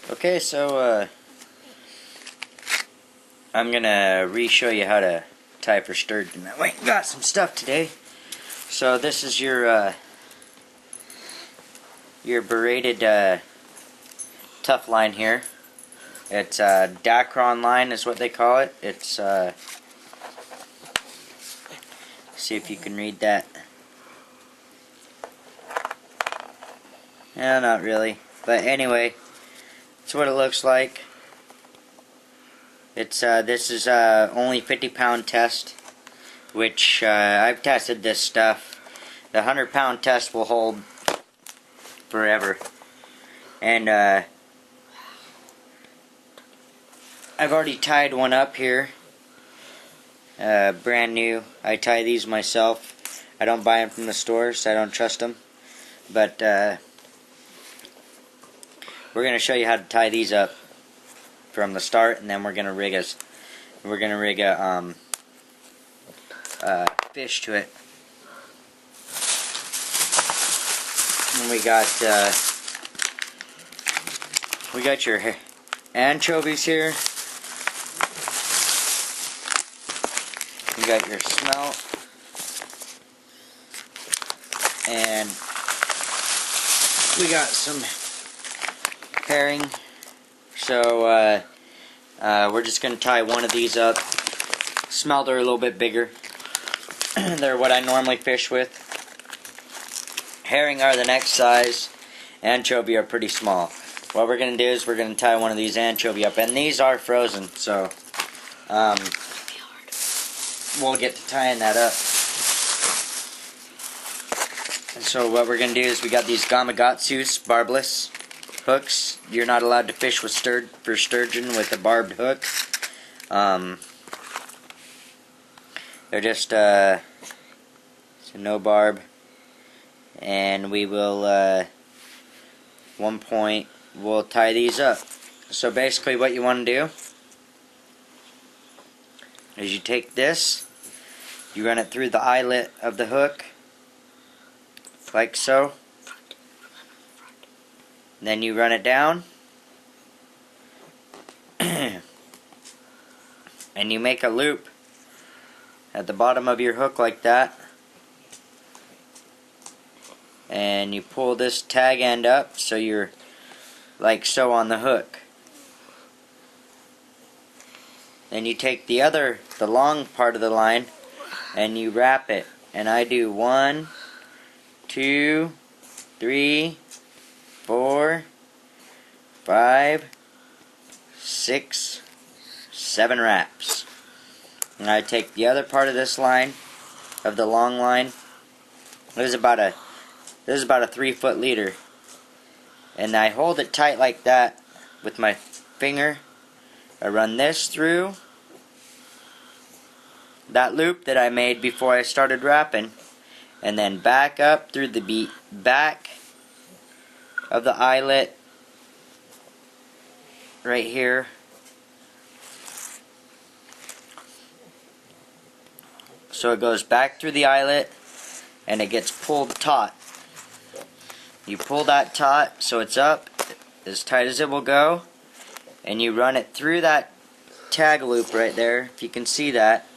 Okay, so I'm gonna re-show you how to tie for sturgeon. I went and got some stuff today. So this is your braided tough line here. It's Dacron line is what they call it. It's see if you can read that. Yeah, not really. But anyway, that's what it looks like. It's this is only 50-pound test, which I've tested this stuff. The 100-pound test will hold forever, and I've already tied one up here, brand new. I tie these myself. I don't buy them from the stores. I don't trust them, but we're going to show you how to tie these up from the start, and then we're going to rig a fish to it. And we got your anchovies here. We got your smelt, and we got some herring. So we're just going to tie one of these up. Smelt are a little bit bigger. They're what I normally fish with. Herring are the next size. Anchovy are pretty small. What we're going to do is we're going to tie one of these anchovy up. And these are frozen, so we'll get to tying that up. And so what we're going to do is we got these Gamakatsus barbless hooks. You're not allowed to fish with sturgeon with a barbed hook. They're just so no barb. And we will one point we'll tie these up. So basically what you want to do is you take this, you run it through the eyelet of the hook like so. Then you run it down and you make a loop at the bottom of your hook like that, and you pull this tag end up so you're like so on the hook. Then you take the long part of the line and you wrap it, and I do 1, 2, 3, 4, 5, 6, 7 wraps. And I take the other part of this line, of the long line. This is about a 3-foot leader, and I hold it tight like that with my finger. I run this through that loop that I made before I started wrapping, and then back up through the back of the eyelet right here. So it goes back through the eyelet and it gets pulled taut. You pull that taut so it's up as tight as it will go, and you run it through that tag loop right there, if you can see that,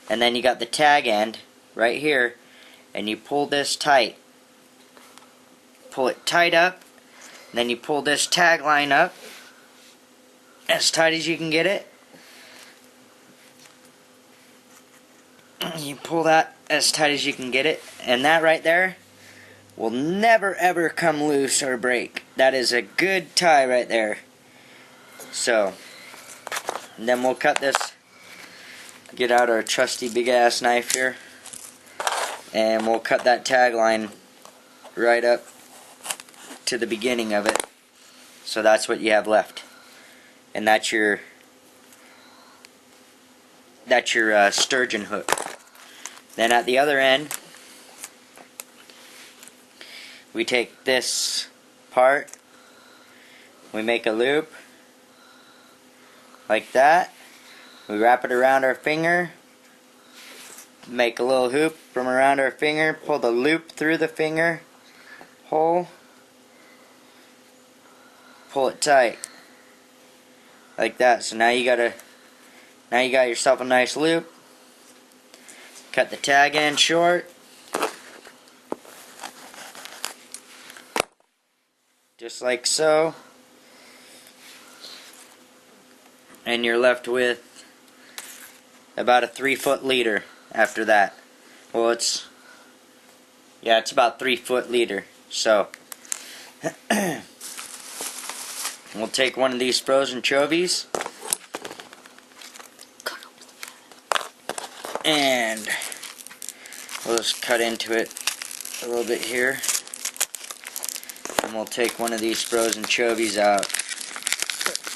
and then you got the tag end right here, and you pull this tight. Pull it tight up, and then you pull this tag line up as tight as you can get it. You pull that as tight as you can get it, and that right there will never ever come loose or break. That is a good tie right there. So, and then we'll cut this, get out our trusty big ass knife here, and we'll cut that tag line right up to the beginning of it. So that's what you have left, and that's your sturgeon hook. Then at the other end, we take this part, we make a loop like that, we wrap it around our finger, make a little hoop from around our finger, pull the loop through the finger hole, pull it tight, like that. So now you got yourself a nice loop. Cut the tag end short, just like so, and you're left with about a 3-foot leader after that. Well, it's about 3-foot leader. So we'll take one of these frozen chovies and we'll just cut into it a little bit here, and we'll take one of these frozen chovies out.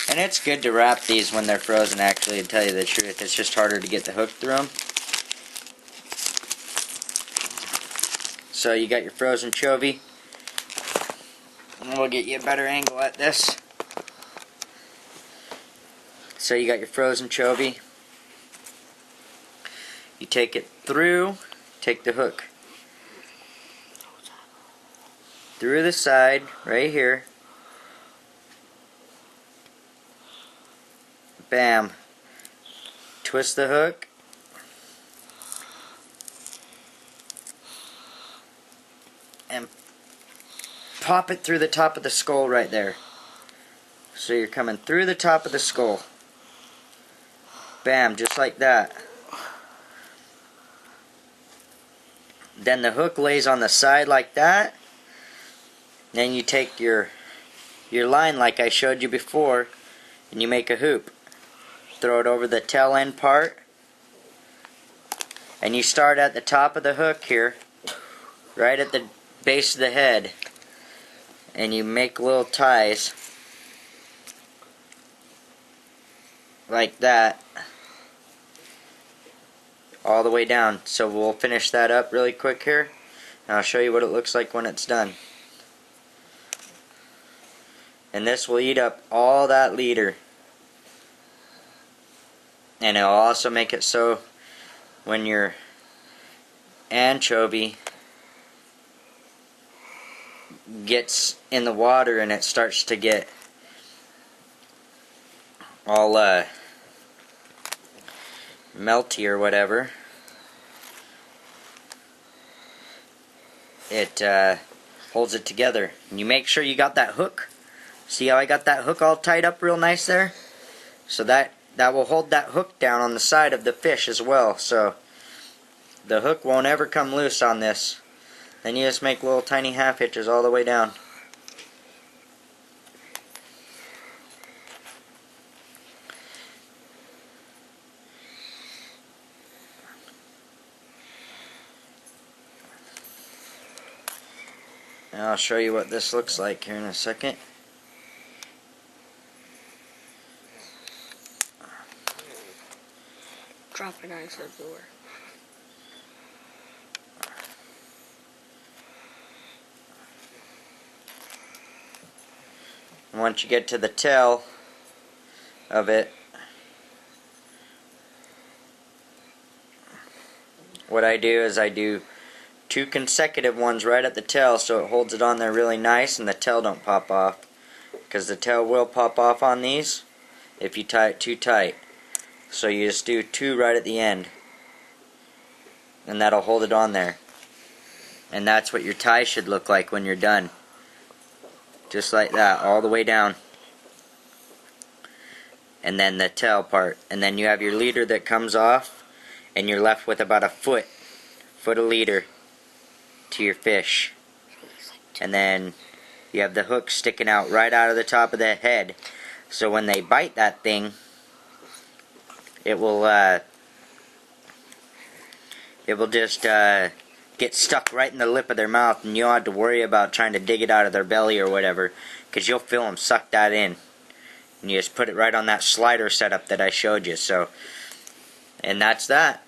And it's good to wrap these when they're frozen, actually, to tell you the truth. It's just harder to get the hook through them. So you got your frozen chovy, and we'll get you a better angle at this. So you got your frozen chovy. You take it through, take the hook through the side, right here. Bam. Twist the hook. And pop it through the top of the skull right there. So you're coming through the top of the skull. Bam, just like that. Then the hook lays on the side like that. Then you take your line like I showed you before, and you make a hoop. Throw it over the tail end part, and you start at the top of the hook here, right at the base of the head, and you make little ties like that all the way down. So we'll finish that up really quick here, and I'll show you what it looks like when it's done. And this will eat up all that leader, and it'll also make it so when your anchovy gets in the water and it starts to get all melty or whatever, it holds it together. And you make sure you got that hook. See how I got that hook all tied up real nice there? So that will hold that hook down on the side of the fish as well. So the hook won't ever come loose on this. Then you just make little tiny half hitches all the way down. And I'll show you what this looks like here in a second. Dropping ice everywhere. And once you get to the tail of it, what I do is I do 2 consecutive ones right at the tail so it holds it on there really nice and the tail don't pop off. Because the tail will pop off on these if you tie it too tight. So you just do 2 right at the end, and that'll hold it on there. And that's what your tie should look like when you're done. Just like that, all the way down. And then the tail part. And then you have your leader that comes off, and you're left with about a foot of leader to your fish. And then you have the hook sticking out right out of the top of the head. So when they bite that thing, it will just get stuck right in the lip of their mouth, and you don't have to worry about trying to dig it out of their belly or whatever, because you'll feel them suck that in. And you just put it right on that slider setup that I showed you. So, and that's that.